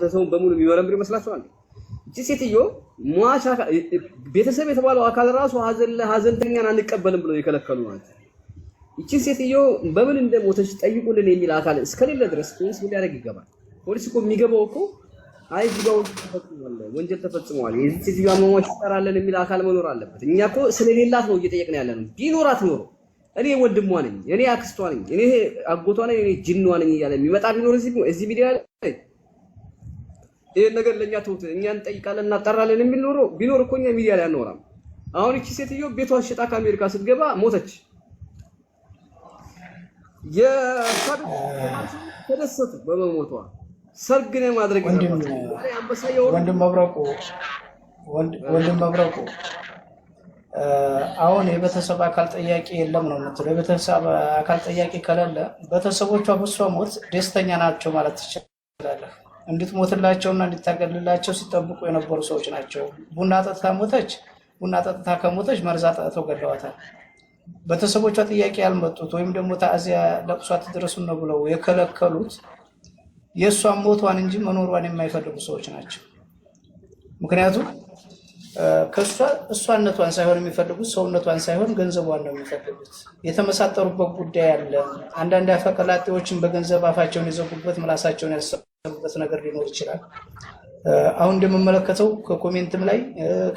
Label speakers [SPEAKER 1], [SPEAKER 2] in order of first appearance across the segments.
[SPEAKER 1] ሰው በሙሉ የሚመረምር ይመስላችኋል? እቺ ሴትዮ ሟች ቤተሰብ የተባለው አካል ራሱ ሀዘንተኛን አንቀበልም ብለው የከለከሉ ማለት ነው። እቺ ሴትዮ በምን እንደሞተች ጠይቁልን የሚል አካል እስከሌለ ድረስ ፖሊስ ምን ሊያደርግ ይገባል? ፖሊስ እኮ የሚገባው እኮ አይ ጅጋው ተፈጽሟል፣ ወንጀል ተፈጽሟል፣ የዚህ ሴትዮ አሟሟች ይጠራለን የሚል አካል መኖር አለበት። እኛ እኮ ስለሌላት ነው እየጠየቅን ያለ ነው። ቢኖራት ኖሮ እኔ ወንድሟ ነኝ፣ እኔ አክስቷ ነኝ፣ እኔ አጎቷ ነኝ፣ እኔ ጅኗ ነኝ እያለ የሚመጣ ቢኖር እዚህ ሚዲያ ላይ ይሄን ነገር ለኛ ተውት፣ እኛ እንጠይቃለን እናጣራለን የሚል ኖሮ ቢኖር እኮ እኛ ሚዲያ ላይ አናወራም። አሁን እቺ ሴትዮ ቤቷን ሽጣ ከአሜሪካ ስትገባ ሞተች። ተደሰቱ በመሞቷ። ሰርግ ነው ማድረግ
[SPEAKER 2] ወንድም መብረቁ አሁን የቤተሰብ አካል ጠያቂ የለም ነው የምትለው። የቤተሰብ አካል ጠያቂ ከሌለ ቤተሰቦቿ በሷ ሞት ደስተኛ ናቸው ማለት ትችላለህ። እንድትሞትላቸውና እንድታገልላቸው ሲጠብቁ የነበሩ ሰዎች ናቸው። ቡና ጠጥታ ሞተች። ቡና ጠጥታ ከሞተች መርዛ ጠጥተው ገለዋታል። ቤተሰቦቿ ጥያቄ ያልመጡት ወይም ደግሞ ታዚያ ለቅሷ ትድረሱን ነው ብለው የከለከሉት የሷን ሞቷን እንጂ መኖሯን የማይፈልጉ ሰዎች ናቸው። ምክንያቱም ከሷ እሷነቷን ሳይሆን የሚፈልጉት ሰውነቷን ሳይሆን ገንዘቧን ነው የሚፈልጉት። የተመሳጠሩበት ጉዳይ አለ። አንዳንድ አፈቀላጤዎችን በገንዘብ አፋቸውን የዘጉበት ምላሳቸውን ያሰቡበት ነገር ሊኖር ይችላል። አሁን እንደምመለከተው ከኮሜንትም ላይ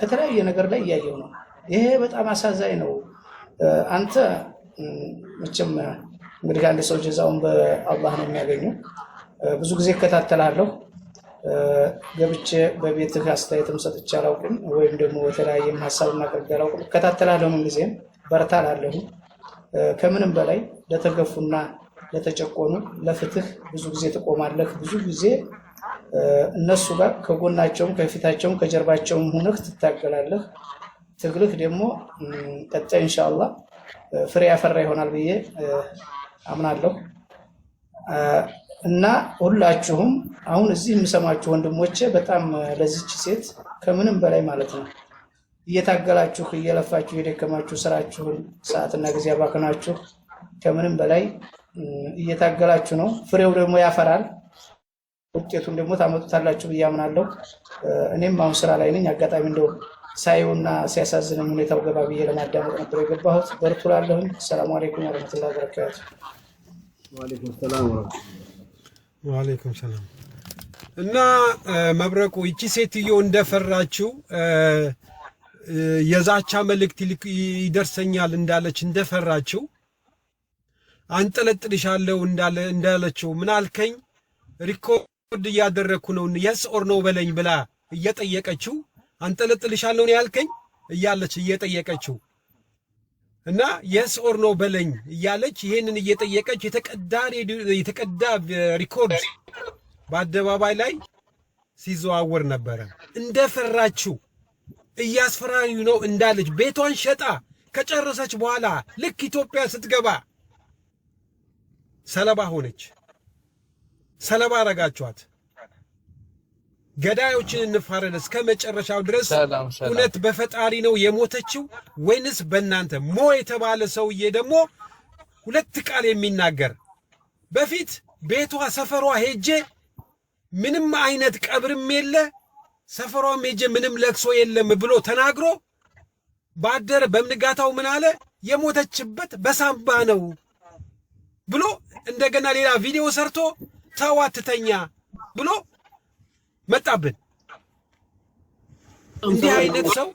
[SPEAKER 2] ከተለያየ ነገር ላይ እያየው ነው። ይሄ በጣም አሳዛኝ ነው። አንተ መቼም እንግዲህ አንድ ሰው ጀዛውን በአላህ ነው የሚያገኘው። ብዙ ጊዜ እከታተላለሁ። ገብቼ በቤትህ አስተያየትም ሰጥቼ አላውቅም፣ ወይም ደግሞ የተለያየም ሀሳብ ማቅረብ አላውቅም። እከታተላለሁ፣ ምን ጊዜም በርታ እላለሁ። ከምንም በላይ ለተገፉና ለተጨቆኑ ለፍትህ ብዙ ጊዜ ትቆማለህ። ብዙ ጊዜ እነሱ ጋር ከጎናቸውም ከፊታቸውም ከጀርባቸውም ሆነህ ትታገላለህ። ትግልህ ደግሞ ቀጣይ ኢንሻአላህ ፍሬ ያፈራ ይሆናል ብዬ አምናለሁ። እና ሁላችሁም አሁን እዚህ የምሰማችሁ ወንድሞቼ በጣም ለዚች ሴት ከምንም በላይ ማለት ነው እየታገላችሁ እየለፋችሁ የደከማችሁ ስራችሁን ሰዓትና ጊዜ አባክናችሁ ከምንም በላይ እየታገላችሁ ነው። ፍሬው ደግሞ ያፈራል። ውጤቱን ደግሞ ታመጡታላችሁ ብዬ አምናለሁ። እኔም አሁን ስራ ላይ ነኝ። አጋጣሚ እንደው ሳይውና ሲያሳዝነኝ ሁኔታው ገባ ብዬ ለማዳመጥ ነበር የገባሁት። በርቱ እላለሁኝ። ሰላም አለይኩም ወራህመቱላሂ ወበረካቱ።
[SPEAKER 1] ወአለይኩም ሰላም
[SPEAKER 3] ወአለይኩም ሰላም። እና መብረቁ ይቺ ሴትዮ እንደፈራችው የዛቻ መልእክት ይደርሰኛል እንዳለች እንደፈራችው አንጠለጥልሻለሁ እንዳለችው ምን አልከኝ ሪኮርድ እያደረኩ ነው የስ ኦር ኖ በለኝ ብላ እየጠየቀችው አንጠለጥልሻለሁ ነው ያልከኝ እያለች እየጠየቀችው እና የስ ኦር ኖ በለኝ እያለች ይሄንን እየጠየቀች የተቀዳ ሪኮርድ በአደባባይ ላይ ሲዘዋወር ነበረ። እንደፈራችው እያስፈራሪው ነው እንዳለች ቤቷን ሸጣ ከጨረሰች በኋላ ልክ ኢትዮጵያ ስትገባ ሰለባ ሆነች። ሰለባ አረጋችኋት። ገዳዮችን እንፋረድ እስከ መጨረሻው ድረስ። እውነት በፈጣሪ ነው የሞተችው ወይንስ በእናንተ? ሞ የተባለ ሰውዬ ደግሞ ሁለት ቃል የሚናገር በፊት ቤቷ ሰፈሯ ሄጄ ምንም አይነት ቀብርም የለ ሰፈሯም ሄጄ ምንም ለቅሶ የለም ብሎ ተናግሮ ባደረ በምንጋታው ምን አለ የሞተችበት በሳምባ ነው ብሎ እንደገና ሌላ ቪዲዮ ሰርቶ ተዋትተኛ ብሎ መጣብን። እንዲህ አይነት ሰው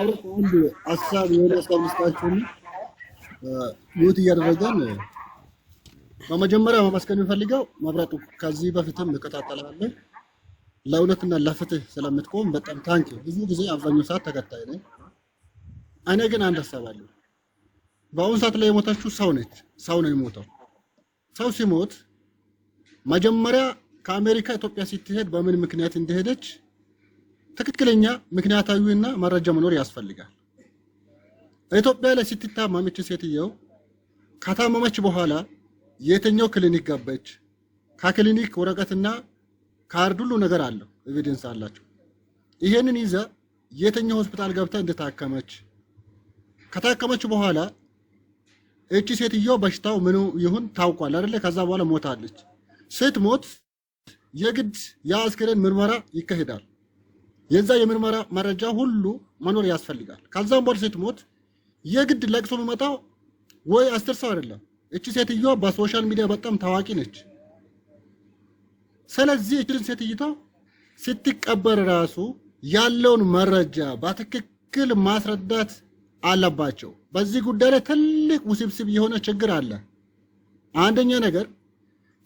[SPEAKER 4] አንድ አሳብ የሆነ ሰው ምስታችሁን ዩት እያደረገን በመጀመሪያ መመስገን የሚፈልገው መብረቁ ከዚህ በፊትም እከታተላለሁ ለእውነትና ለፍትህ ስለምትቆም በጣም ታንኪ። ብዙ ጊዜ አብዛኛው ሰዓት ተከታይ ነኝ። እኔ ግን አንድ ሀሳብ አለ። በአሁኑ ሰዓት ላይ የሞተችው ሰው ነች። ሰው ነው የሞተው። ሰው ሲሞት መጀመሪያ ከአሜሪካ ኢትዮጵያ ስትሄድ በምን ምክንያት እንደሄደች ትክክለኛ ምክንያታዊና መረጃ መኖር ያስፈልጋል። ኢትዮጵያ ላይ ስትታመም እቺ ሴትየው ከታመመች በኋላ የትኛው ክሊኒክ ገባች? ከክሊኒክ ወረቀትና ካርድ ሁሉ ነገር አለው፣ ኤቪደንስ አላቸው። ይሄንን ይዛ የትኛው ሆስፒታል ገብታ እንደታከመች ከታከመች በኋላ እቺ ሴትየው በሽታው ምኑ ይሁን ታውቋል አይደለ? ከዛ በኋላ ሞታለች። ስትሞት የግድ የአስክሬን ምርመራ ይካሄዳል። የዛ የምርመራ መረጃ ሁሉ መኖር ያስፈልጋል። ከዛም በኋላ ስትሞት የግድ ለቅሶ የሚመጣው ወይ 10 ሰው አይደለም። እቺ ሴትዮ በሶሻል ሚዲያ በጣም ታዋቂ ነች። ስለዚህ እቺን ሴትዮ ስትቀበር ራሱ ያለውን መረጃ በትክክል ማስረዳት አለባቸው። በዚህ ጉዳይ ላይ ትልቅ ውስብስብ የሆነ ችግር አለ። አንደኛ ነገር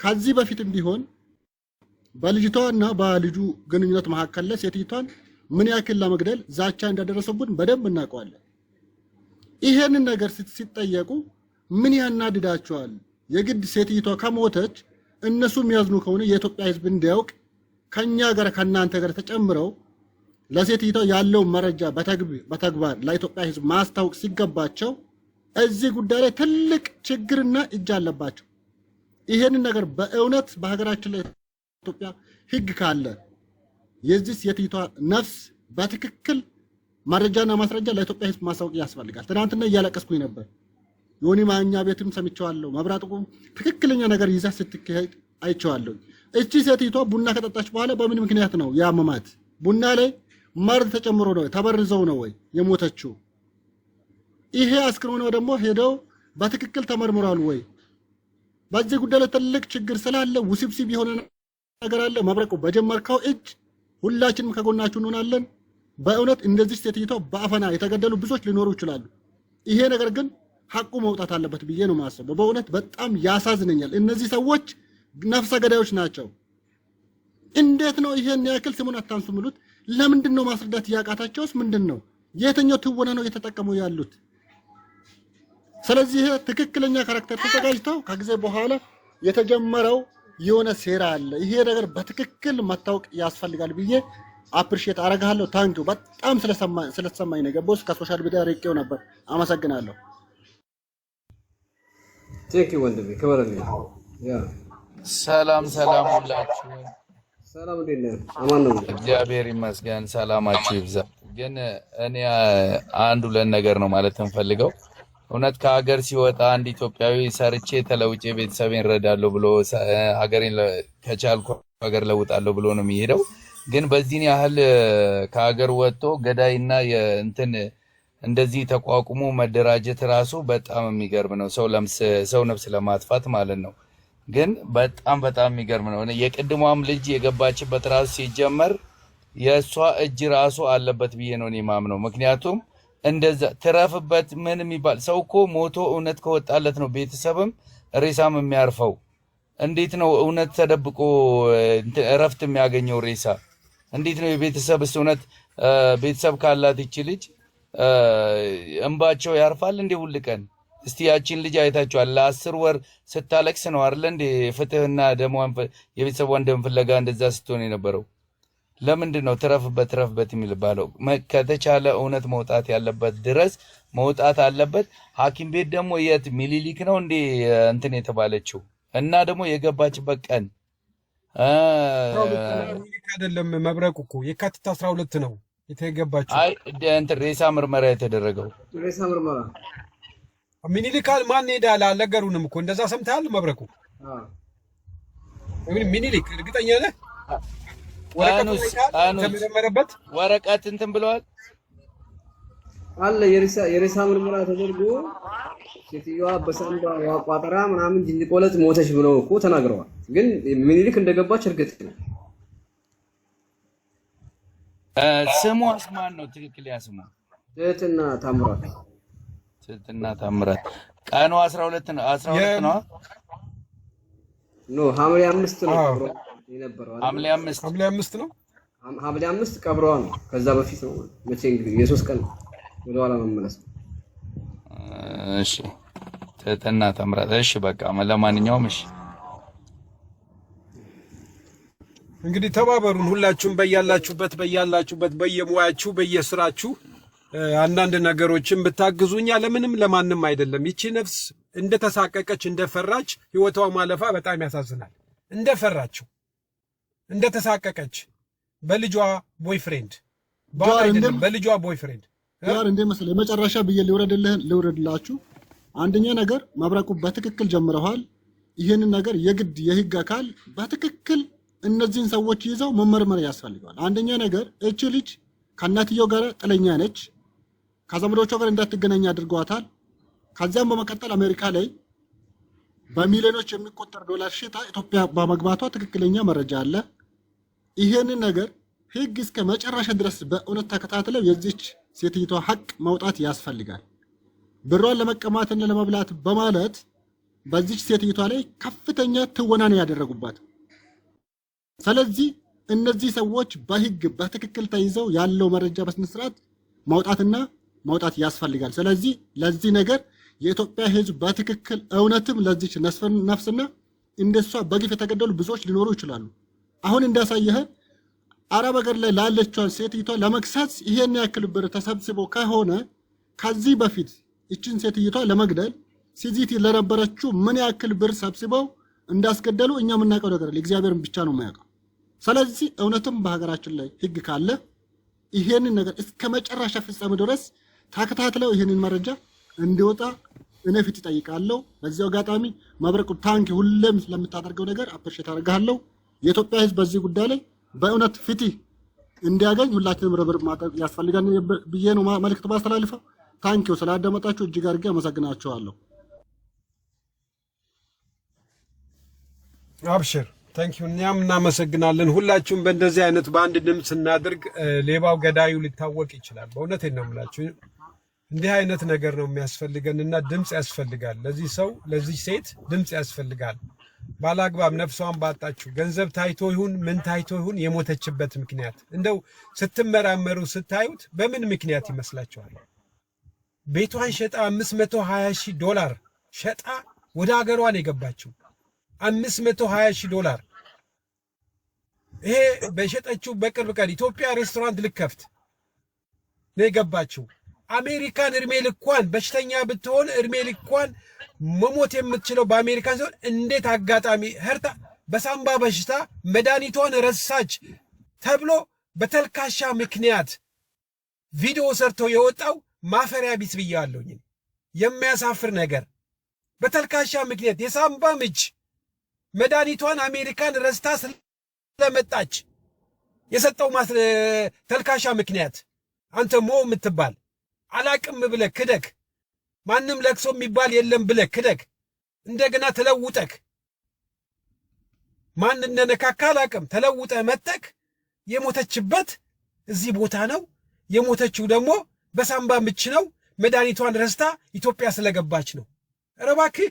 [SPEAKER 4] ከዚህ በፊትም ቢሆን በልጅቷና በልጁ ግንኙነት መካከል ላይ ሴትይቷን ምን ያክል ለመግደል ዛቻ እንዳደረሰቡን በደንብ እናውቀዋለን። ይሄንን ነገር ሲጠየቁ ምን ያናድዳቸዋል? የግድ ሴትይቷ ከሞተች እነሱ የሚያዝኑ ከሆነ የኢትዮጵያ ሕዝብ እንዲያውቅ ከኛ ጋር ከናንተ ጋር ተጨምረው ለሴትይቷ ያለው መረጃ በተግባር ለኢትዮጵያ ሕዝብ ማስታወቅ ሲገባቸው እዚህ ጉዳይ ላይ ትልቅ ችግርና እጅ አለባቸው። ይሄንን ነገር በእውነት በሀገራችን ላይ ኢትዮጵያ ሕግ ካለ የዚህ ሴትይቷ ነፍስ በትክክል መረጃና ማስረጃ ለኢትዮጵያ ሕዝብ ማስታወቅ ያስፈልጋል። ትናንትና እያለቀስኩኝ ነበር። ዮኒ ማኛ ቤትም ሰምቼዋለሁ። መብራቱ ትክክለኛ ነገር ይዛ ስትካሄድ አይቼዋለሁ። እቺ ሴትይቷ ቡና ከጠጣች በኋላ በምን ምክንያት ነው ያመማት? ቡና ላይ መርዝ ተጨምሮ ነው ተበርዘው ነው ወይ የሞተችው? ይሄ አስክሬኗ ደግሞ ሄደው በትክክል ተመርምሯል ወይ? በዚህ ጉዳይ ላይ ትልቅ ችግር ስላለ ውስብስብ የሆነ ነገር አለ። መብረቁ በጀመርከው እጅ ሁላችንም ከጎናችሁ እንሆናለን። በእውነት እንደዚህ ሴትይቷ በአፈና የተገደሉ ብዙዎች ሊኖሩ ይችላሉ። ይሄ ነገር ግን ሐቁ መውጣት አለበት ብዬ ነው የማስበው። በእውነት በጣም ያሳዝነኛል። እነዚህ ሰዎች ነፍሰ ገዳዮች ናቸው። እንዴት ነው ይሄን ያክል ስሙን አታንሱ የሚሉት? ለምንድን ነው ማስረዳት ያቃታቸውስ? ምንድን ነው የትኛው ትወና ነው እየተጠቀሙ ያሉት? ስለዚህ ትክክለኛ ካራክተር ተዘጋጅተው ከጊዜ በኋላ የተጀመረው የሆነ ሴራ አለ። ይሄ ነገር በትክክል መታወቅ ያስፈልጋል ብዬ አፕሪሺየት አረጋለሁ። ታንኪው በጣም ስለተሰማኝ ነው የገባሁት። ከሶሻል ሚዲያ ርቄው ነበር። አመሰግናለሁ።
[SPEAKER 1] ቴንኪው ወንድሜ ክበረልኝ። ያ
[SPEAKER 5] ሰላም ሁላችሁ።
[SPEAKER 1] ሰላም እንዴት ነህ? አማን ነው?
[SPEAKER 5] እግዚአብሔር ይመስገን። ሰላማችሁ ይብዛ። ግን እኔ አንድ ሁለት ነገር ነው ማለት እንፈልገው። እውነት ከሀገር ሲወጣ አንድ ኢትዮጵያዊ ሰርቼ ተለውጬ ቤተሰቤን እረዳለሁ ብሎ ሀገሬን ከቻልኩ ሀገር ለውጣለሁ ብሎ ነው የሚሄደው። ግን በዚህን ያህል ከሀገር ወጥቶ ገዳይና የእንትን እንደዚህ ተቋቁሞ መደራጀት ራሱ በጣም የሚገርም ነው። ሰው ነፍስ ለማጥፋት ማለት ነው። ግን በጣም የሚገርም ነው። የቅድሟም ልጅ የገባችበት ራሱ ሲጀመር የእሷ እጅ ራሱ አለበት ብዬ ነው እኔ የማምነው። ምክንያቱም እንደዛ ትረፍበት ምን የሚባል ሰው እኮ ሞቶ እውነት ከወጣለት ነው ቤተሰብም ሬሳም የሚያርፈው። እንዴት ነው እውነት ተደብቆ እረፍት የሚያገኘው ሬሳ? እንዴት ነው የቤተሰብስ እውነት ቤተሰብ ካላት ይቺ ልጅ እንባቸው ያርፋል እንዴ ሁል ቀን? እስቲ ያቺን ልጅ አይታችኋል? ለ10 ወር ስታለቅስ ነው አይደል እንዴ ፍትህና ደሟን የቤተሰቧን ደም ፍለጋ እንደዛ ስትሆን የነበረው? ለምንድን ነው ትረፍበት የሚባለው? ከተቻለ እውነት መውጣት ያለበት ድረስ መውጣት አለበት። ሐኪም ቤት ደግሞ የት ሚሊሊክ ነው እንዴ እንትን የተባለችው? እና ደግሞ የገባችበት ቀን
[SPEAKER 3] ሚሊሊክ አይደለም መብረቁ እኮ የካቲት 12 ነው የተገባችው።
[SPEAKER 5] አይ እንትን ሬሳ ምርመራ የተደረገው
[SPEAKER 1] ሬሳ ምርመራ
[SPEAKER 3] ሚኒሊክ ማን ሄዳል? አልነገሩንም እኮ እንደዛ ሰምተሃል መብረቁ? ሚኒሊክ እርግጠኛ ነህ? ወረቀት እንትን ብለዋል
[SPEAKER 1] አለ። የሬሳ ምርመራ ተደርጎ ሴትዮዋ በሳንባ ቋጠራ ምናምን ጅንቆለት ሞተች ብለው እኮ ተናግረዋል። ግን ሚኒሊክ እንደገባች እርግጥ ነው።
[SPEAKER 5] ስሟስ ማን ነው? ትክክል ያ ስሟ
[SPEAKER 1] ትህትና ታምራት።
[SPEAKER 5] ትህትና ታምራት። ቀኑ 12 ነው 12 ነው
[SPEAKER 1] ኖ ሐምሌ 5 ነው የነበረው።
[SPEAKER 3] ሐምሌ 5 ነው።
[SPEAKER 1] ሐምሌ 5 ቀብሯ ነው። ከዛ በፊት ነው መቼ እንግዲህ የ3 ቀን ወደ ኋላ መመለስ።
[SPEAKER 5] እሺ ትህትና ታምራት። እሺ በቃ ለማንኛውም እሺ
[SPEAKER 3] እንግዲህ ተባበሩን ሁላችሁም በያላችሁበት በየሙያችሁ በየስራችሁ አንዳንድ ነገሮችን ብታግዙኛ ለምንም ለማንም አይደለም። ይቺ ነፍስ እንደተሳቀቀች እንደፈራች ህይወቷ ማለፋ በጣም ያሳዝናል። እንደፈራችው እንደተሳቀቀች በልጇ ቦይፍሬንድ አይደለም በልጇ ቦይፍሬንድ
[SPEAKER 4] ያር እንደመሰለ መጨረሻ ብዬ ልውረድላችሁ። አንደኛ ነገር መብረቁ በትክክል ጀምረዋል። ይሄንን ነገር የግድ የህግ አካል በትክክል እነዚህን ሰዎች ይዘው መመርመር ያስፈልጋል። አንደኛ ነገር እቺ ልጅ ከእናትየው ጋር ጥለኛ ነች። ከዘመዶቿ ጋር እንዳትገናኝ አድርጓታል። ከዚያም በመቀጠል አሜሪካ ላይ በሚሊዮኖች የሚቆጠር ዶላር ሽጣ ኢትዮጵያ በመግባቷ ትክክለኛ መረጃ አለ። ይሄንን ነገር ህግ እስከ መጨረሻ ድረስ በእውነት ተከታትለው የዚች ሴትይቷ ሐቅ መውጣት ያስፈልጋል። ብሯን ለመቀማትና ለመብላት በማለት በዚች ሴትይቷ ላይ ከፍተኛ ትወና ነው ያደረጉባት። ስለዚህ እነዚህ ሰዎች በህግ በትክክል ተይዘው ያለው መረጃ በስነ ስርዓት ማውጣት ያስፈልጋል። ስለዚህ ለዚህ ነገር የኢትዮጵያ ህዝብ በትክክል እውነትም ለዚች ነፍስና እንደሷ በግፍ የተገደሉ ብዙዎች ሊኖሩ ይችላሉ። አሁን እንዳሳየህ አረብ ሀገር ላይ ላለችው ሴትይቷ ለመክሰስ ይሄን ያክል ብር ተሰብስቦ ከሆነ ከዚህ በፊት እቺን ሴትይቷ ለመግደል ሲጂቲ ለነበረችው ምን ያክል ብር ሰብስበው እንዳስገደሉ እኛ የምናውቀው ነገር እግዚአብሔርን ብቻ ነው የሚያውቀው። ስለዚህ እውነትም በሀገራችን ላይ ህግ ካለ ይሄንን ነገር እስከ መጨረሻ ፍጻሜ ድረስ ተከታትለው ይሄንን መረጃ እንዲወጣ እኔ ፊት እጠይቃለሁ። በዚህ አጋጣሚ መብረቁ ታንክ ሁሌም ስለምታደርገው ነገር አፕሪሼት አደርጋለሁ። የኢትዮጵያ ህዝብ በዚህ ጉዳይ ላይ በእውነት ፍትህ እንዲያገኝ ሁላችንም ርብርብ ማድረግ ያስፈልጋል ብዬ ነው መልእክት ማስተላልፈው። ታንኪው ስላዳመጣችሁ እጅግ አድርጌ አመሰግናችኋለሁ።
[SPEAKER 3] አብሽር ታንኪው። እኛም እናመሰግናለን። ሁላችሁም በእንደዚህ አይነት በአንድ ድምፅ ስናደርግ ሌባው ገዳዩ ሊታወቅ ይችላል። በእውነቴን ነው የምላችሁ። እንዲህ አይነት ነገር ነው የሚያስፈልገንና ድምፅ ያስፈልጋል። ለዚህ ሰው ለዚህ ሴት ድምፅ ያስፈልጋል። ባላግባብ ነፍሷን ባጣችሁ ገንዘብ ታይቶ ይሁን ምን ታይቶ ይሁን የሞተችበት ምክንያት እንደው ስትመራመሩ ስታዩት በምን ምክንያት ይመስላችኋል? ቤቷን ሸጣ $520,000 ሸጣ ወደ ሀገሯን የገባችው $520,000። ይሄ በሸጠችው በቅርብ ቀን ኢትዮጵያ ሬስቶራንት ልከፍት ነው የገባችው። አሜሪካን እድሜ ልኳን በሽተኛ ብትሆን እድሜ ልኳን መሞት የምትችለው በአሜሪካን ሲሆን እንዴት አጋጣሚ ህርታ በሳምባ በሽታ መድኃኒቷን ረሳች ተብሎ በተልካሻ ምክንያት ቪዲዮ ሰርቶ የወጣው ማፈሪያ ቢስ ብያለሁኝ። የሚያሳፍር ነገር በተልካሻ ምክንያት የሳምባ ምች መድኃኒቷን አሜሪካን ረስታ ስለመጣች የሰጠው ተልካሻ ምክንያት አንተ ሞ የምትባል አላቅም ብለህ ክደክ ማንም ለክሶ የሚባል የለም ብለህ ክደክ እንደገና ተለውጠክ ማን እንደነካካ አላቅም ተለውጠህ መጠክ የሞተችበት እዚህ ቦታ ነው። የሞተችው ደግሞ በሳምባ ምች ነው። መድኃኒቷን ረስታ ኢትዮጵያ ስለገባች ነው። ኧረ እባክህ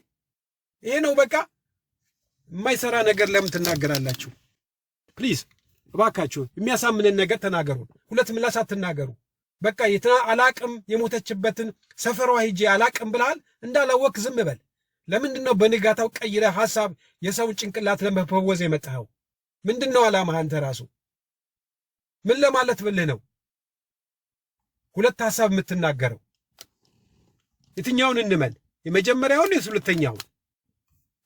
[SPEAKER 3] ይሄ ነው በቃ። የማይሰራ ነገር ለምን ትናገራላችሁ? ፕሊዝ እባካችሁ የሚያሳምንን ነገር ተናገሩ። ሁለት ምላስ አትናገሩ። በቃ አላቅም የሞተችበትን ሰፈሯ ሂጄ አላቅም ብለሃል እንዳላወቅ ዝም በል። ለምንድነው በንጋታው ቀይረ ሐሳብ የሰውን ጭንቅላት ለመፈወዝ የመጣኸው? ምንድነው ዓላማህ? አንተ ራሱ ምን ለማለት ብልህ ነው ሁለት ሐሳብ የምትናገረው? የትኛውን እንመን? የመጀመሪያውን ወይስ ሁለተኛውን?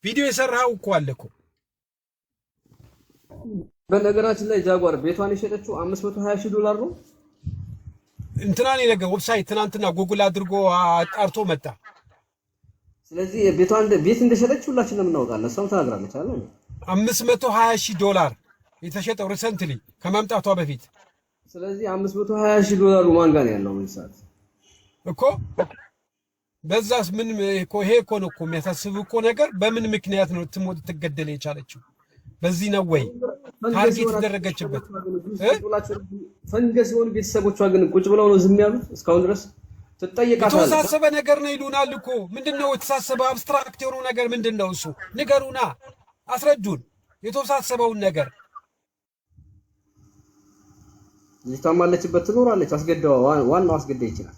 [SPEAKER 3] ቪዲዮ የሰራው እኮ አለ እኮ።
[SPEAKER 1] በነገራችን ላይ ጃጓር ቤቷን የሸጠችው $520,000 ነው።
[SPEAKER 3] እንትናን የነገር ዌብሳይት ትናንትና ጉግል አድርጎ አጣርቶ መጣ።
[SPEAKER 1] ስለዚህ ቤቷን ቤት እንደሸጠች ሁላችንም እናውቃለን። እሷም ተናግራለች አይደል?
[SPEAKER 3] $520,000 የተሸጠው ሪሰንትሊ ከመምጣቷ በፊት።
[SPEAKER 1] ስለዚህ $520,000 ማን ጋር ነው ያለው? ምን ሰዓት
[SPEAKER 3] እኮ በዛስ ምን እኮ ይሄ እኮ ነው እኮ የሚያሳስብ እኮ ነገር። በምን ምክንያት ነው ትሞት ትገደል የቻለችው? በዚህ ነው ወይ ታርጌት ተደረገችበት?
[SPEAKER 1] ፈንገስ የሆኑ ቤተሰቦቿ ግን ቁጭ ብለው ነው ዝም ያሉት እስካሁን ድረስ። ትጠየቃታለህ።
[SPEAKER 3] የተወሳሰበ ነገር ነው ይሉናል እኮ። ምንድነው የተወሳሰበ አብስትራክት የሆነ ነገር ምንድነው እሱ? ንገሩና አስረዱን የተወሳሰበውን ነገር።
[SPEAKER 1] ልጅቷማለችበት ትኖራለች። አስገደዋ ዋናው አስገዳይ ይችላል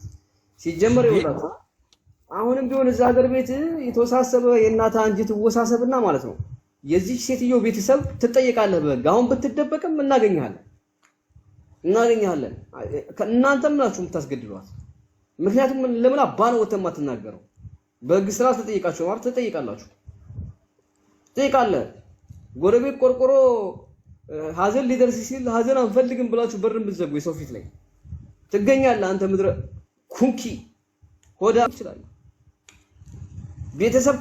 [SPEAKER 1] ሲጀመር ይወጣታ። አሁንም ቢሆን እዛ ሀገር ቤት የተወሳሰበ የእናታ አንጀት ወሳሰብና ማለት ነው የዚህ ሴትዮ ቤተሰብ ትጠየቃለህ በህግ። አሁን ብትደበቅም እናገኛለን። እናንተም ናችሁ የምታስገድሏት። ምክንያቱም ለምን አባነው ወተማ ትናገረው? በህግ ስራ ተጠይቃችሁ ማለት ትጠይቃላችሁ። ትጠይቃለህ። ጎረቤት ቆርቆሮ ሀዘን ሊደርስ ሲል ሀዘን አንፈልግም ብላችሁ በርን ብትዘጉ የሰው ፊት ላይ ትገኛለህ። አንተ ምድረ ኩንኪ ሆዳ ይችላል። ቤተሰብ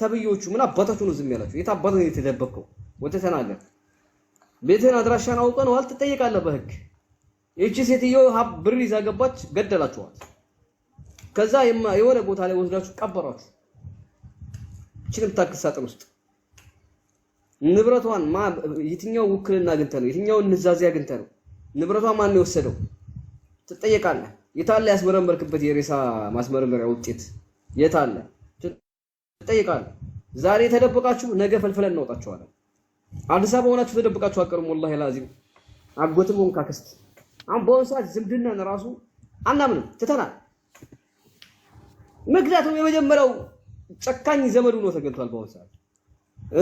[SPEAKER 1] ተብዮቹ ምን አባታችሁ ነው ዝም ያላችሁ? የት አባታችሁ ነው የተደበቀው? ወተ ተናገር። ቤትህን አድራሻን አውቀነዋል ትጠየቃለህ በህግ። እቺ ሴትዮ ብር ይዛ ገባች፣ ገደላችኋት። ከዛ የሆነ ቦታ ላይ ወስዳችሁ ቀበሯችሁ። እቺንም ታክሳጥን ውስጥ ንብረቷን የትኛው ውክልና አግኝተህ ነው? የትኛው ንዛዜ አግኝተህ ነው? ንብረቷን ማን ነው የወሰደው? ትጠየቃለህ። የታለ ያስመረመርክበት የሬሳ ማስመረመሪያ ውጤት የታለ? ትጠየቃለህ። ዛሬ ተደብቃችሁ ነገ ፈልፈለን እናወጣችኋለን። አዲስ አበባ ሆናችሁ ተደብቃችሁ አቀርሙ። ወላሂ ላዚም አጎትም ሆንክ አክስት አሁን በአሁኑ ሰዓት ዝምድናን ራሱ አናምንም ትተናል። ምክንያቱም የመጀመሪያው ጨካኝ ዘመዱ ነው ተገልቷል። በአሁኑ ሰዓት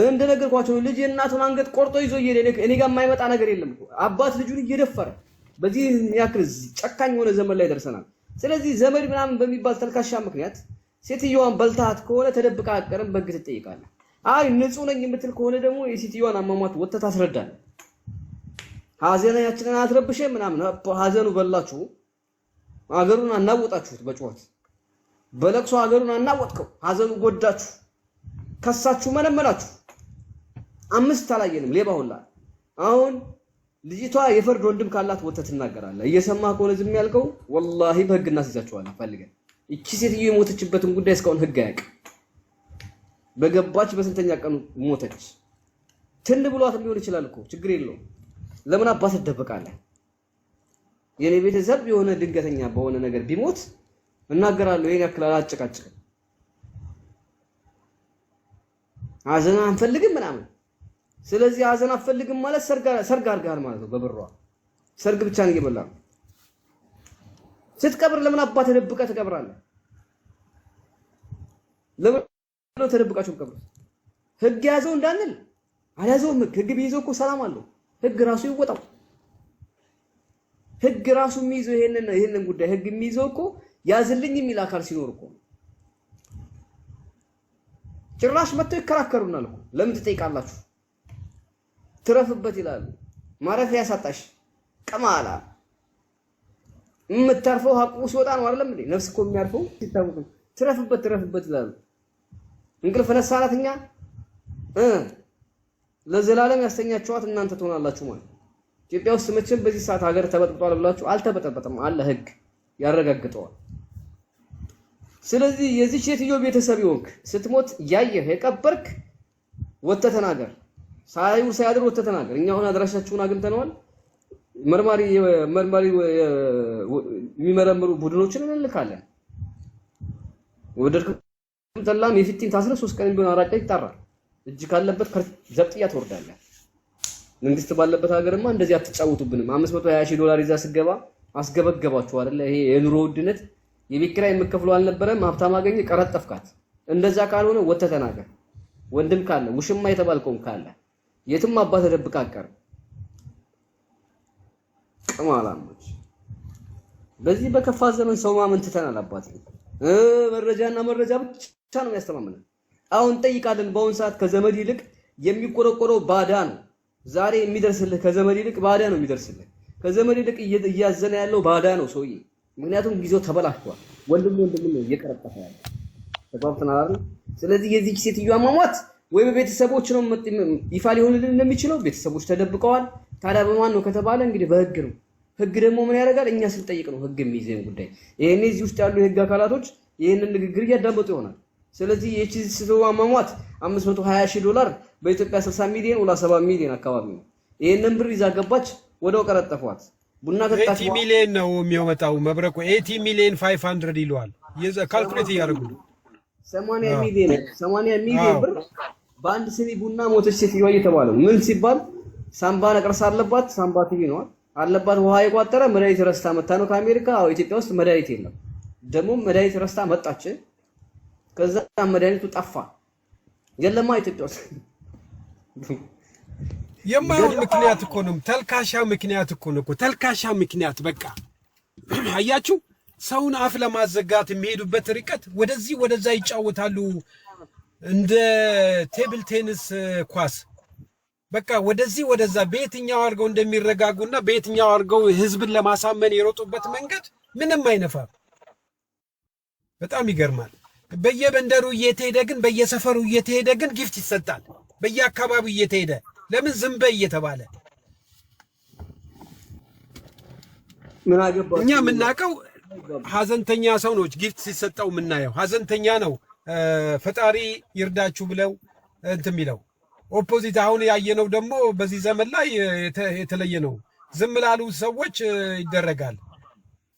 [SPEAKER 1] እንደነገርኳቸው ልጅ የእናቱን አንገት ቆርጦ ይዞ እየሄደ እኔ ጋር የማይመጣ ነገር የለም እኮ አባት ልጁን እየደፈረ በዚህ ያክል ጨካኝ የሆነ ዘመን ላይ ደርሰናል። ስለዚህ ዘመድ ምናምን በሚባል ተልካሻ ምክንያት ሴትዮዋን በልታት ከሆነ ተደብቃ አቀርም በግ ትጠይቃለህ። አይ ንጹህ ነኝ የምትል ከሆነ ደግሞ የሴትዮዋን አሟሟት ወጥተህ ታስረዳለህ። ሀዘናችንን አትረብሽ ምናምን ሀዘኑ በላችሁ አገሩን አናወጣችሁት በጩኸት በለቅሶ አገሩን አናወጥከው ሀዘኑ ጎዳችሁ ከሳችሁ መለመላችሁ 5 አላየንም ሌባ ሁላ። አሁን ልጅቷ የፈርድ ወንድም ካላት ወጥተህ ትናገራለህ። እየሰማህ ከሆነ ዝም ያልከው ወላሂ በህግ እናስይዛችኋለን ፈልገን። እቺ ሴትዮ የሞተችበትን ጉዳይ እስካሁን ህግ አያውቅም። በገባች በስንተኛ ቀኑ ሞተች? ትን ብሏት ሊሆን ይችላል እኮ ችግር የለውም። ለምን አባት ትደብቃለህ? የኔ ቤተሰብ የሆነ ድንገተኛ በሆነ ነገር ቢሞት እናገራለሁ። የኔ ያክል አላጨቃጭቅም። ሀዘን አንፈልግም ምናምን። ስለዚህ ሀዘን አንፈልግም ማለት ሰርግ አድርገሃል ማለት ነው። በብሯ ሰርግ ብቻ ነው እየበላህ ነው። ስትቀብር ለምን አባት ተደብቀህ ትቀብራለህ? ለምን ተደብቃችሁ ትቀብሩ? ህግ ያዘው እንዳንል አልያዘውም። ህግ ቢይዘው እኮ ሰላም አለው። ህግ ራሱ ይወጣው። ህግ ራሱ የሚይዘው ይሄንን ጉዳይ ህግ የሚይዘው እኮ ያዝልኝ የሚል አካል ሲኖር እኮ ጭራሽ መጥተው ይከራከሩናል እኮ። ለምን ትጠይቃላችሁ? ትረፍበት ይላሉ። ማረፊያ ያሳጣሽ ቀማላ የምታርፈው ሀቁ ሲወጣ ነው አይደለም እንዴ? ነፍስ እኮ የሚያርፈው ሲታወቅ ትረፍበት ይላሉ። እንቅልፍ ነሳናትኛ ለዘላለም ያስተኛችኋት እናንተ ትሆናላችሁ ማለት። ኢትዮጵያ ውስጥ መቼም በዚህ ሰዓት ሀገር ተበጥብጧል ብላችሁ አልተበጠበጠም። አለ ህግ ያረጋግጠዋል። ስለዚህ የዚህ ሴትዮ ቤተሰብ ይወክ ስትሞት ያየህ የቀበርክ ወጥተህ ተናገር። ሳያድር ወጥተህ ተናገር። እኛ አሁን አድራሻችሁን አግኝተነዋል። መርማሪ የሚመረምሩ ቡድኖችን እንልካለን። ወደድክም ጠላም የፊቲን ታስረ 3 ቀን ቢሆን 4 ቀን ይጣራል። እጅ ካለበት ዘብጥያ ትወርዳለህ። መንግስት ባለበት ሀገርማ እንደዚህ አትጫወቱብንም። $520,000 ይዛ ስገባ አስገበገባችሁ አይደለ? ይሄ የኑሮ ውድነት የቤት ኪራይ የምትከፍሉ አልነበረም? ሀብታም አገኘ ቀረጠፍካት። እንደዛ ካልሆነ ወጥተህ ተናገር። ወንድም ካለ ውሽማ የተባልከውም ካለ የትም አባት ተደብቃ አቀር ቅማላሞች። በዚህ በከፋ ዘመን ሰው ማመን ትተናል። አባት መረጃና መረጃ ብቻ ነው የሚያስተማምነን። አሁን ጠይቃለን። በአሁን ሰዓት ከዘመድ ይልቅ የሚቆረቆረው ባዳ ነው። ዛሬ የሚደርስልህ ከዘመድ ይልቅ ባዳ ነው የሚደርስልህ። ከዘመድ ይልቅ እያዘነ ያለው ባዳ ነው ሰውዬ። ምክንያቱም ጊዜው ተበላሽቷል። ወንድም ነው እየቀረጠፈ ያለው። ተባብተናል አይደል? ስለዚህ የዚህ ሴትዮ አሟሟት ወይ በቤተሰቦች ነው ይፋ ሊሆንልን እንደሚችለው ቤተሰቦች ተደብቀዋል። ታዲያ በማን ነው ከተባለ እንግዲህ በህግ ነው። ህግ ደግሞ ምን ያደርጋል? እኛ ስንጠይቅ ነው ህግ የሚይዘን ጉዳይ። ይሄኔ እዚህ ውስጥ ያሉ የህግ አካላቶች ይሄንን ንግግር እያዳመጡ ይሆናል። ስለዚህ የቺ ሴትዮ አሟሟት $520,000 በኢትዮጵያ 60 ሚሊዮን ወላ 70 ሚሊዮን አካባቢ ነው። ይሄንን ብር ይዛ ገባች፣ ወደው ቀረጠፏት። ቡና ከጣች
[SPEAKER 3] 80 ሚሊዮን ነው የሚወጣው። መብረቁ 80 ሚሊዮን 500 ይለዋል። የዛ ካልኩሌት እያደረጉ
[SPEAKER 1] 80 ሚሊዮን ብር በአንድ ስኒ ቡና ሞተች ሴትዮዋ እየተባለው ምን ሲባል ሳምባ ነቀርሳ አለባት። ሳምባ ቲቪ ነው አለባት። ውሃ የቋጠረ መድኃኒት ረስታ መታ ነው ከአሜሪካ። ኢትዮጵያ ውስጥ መድኃኒት የለም። ደግሞ መድኃኒት ረስታ መጣች። ከዛ መድኃኒቱ ጠፋ። የለማ ኢትዮጵያ ውስጥ
[SPEAKER 3] የማይሆን ምክንያት እኮ ነው። ተልካሻ ምክንያት እኮ ነው። ተልካሻ ምክንያት በቃ አያችሁ፣ ሰውን አፍ ለማዘጋት የሚሄዱበት ርቀት ወደዚህ ወደዛ ይጫወታሉ። እንደ ቴብል ቴኒስ ኳስ በቃ ወደዚህ ወደዛ በየትኛው አድርገው እንደሚረጋጉና በየትኛው አድርገው ህዝብን ለማሳመን የሮጡበት መንገድ ምንም አይነፋም። በጣም ይገርማል። በየበንደሩ እየተሄደ ግን በየሰፈሩ እየተሄደ ግን ጊፍት ይሰጣል። በየአካባቢው እየተሄደ ለምን ዝም በይ እየተባለ
[SPEAKER 1] ምን አገባችሁ?
[SPEAKER 3] እኛ የምናውቀው ሀዘንተኛ ሰው ነው ጊፍት ሲሰጠው የምናየው ሀዘንተኛ ነው። ፈጣሪ ይርዳችሁ ብለው እንትን የሚለው ኦፖዚት። አሁን ያየነው ደግሞ በዚህ ዘመን ላይ የተለየ ነው። ዝም ላሉ ሰዎች ይደረጋል።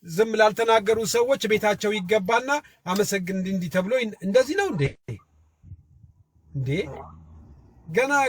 [SPEAKER 3] ዝም ላልተናገሩ ሰዎች ቤታቸው ይገባና አመሰግን እንዲህ ተብሎ እንደዚህ ነው እንዴ? ገና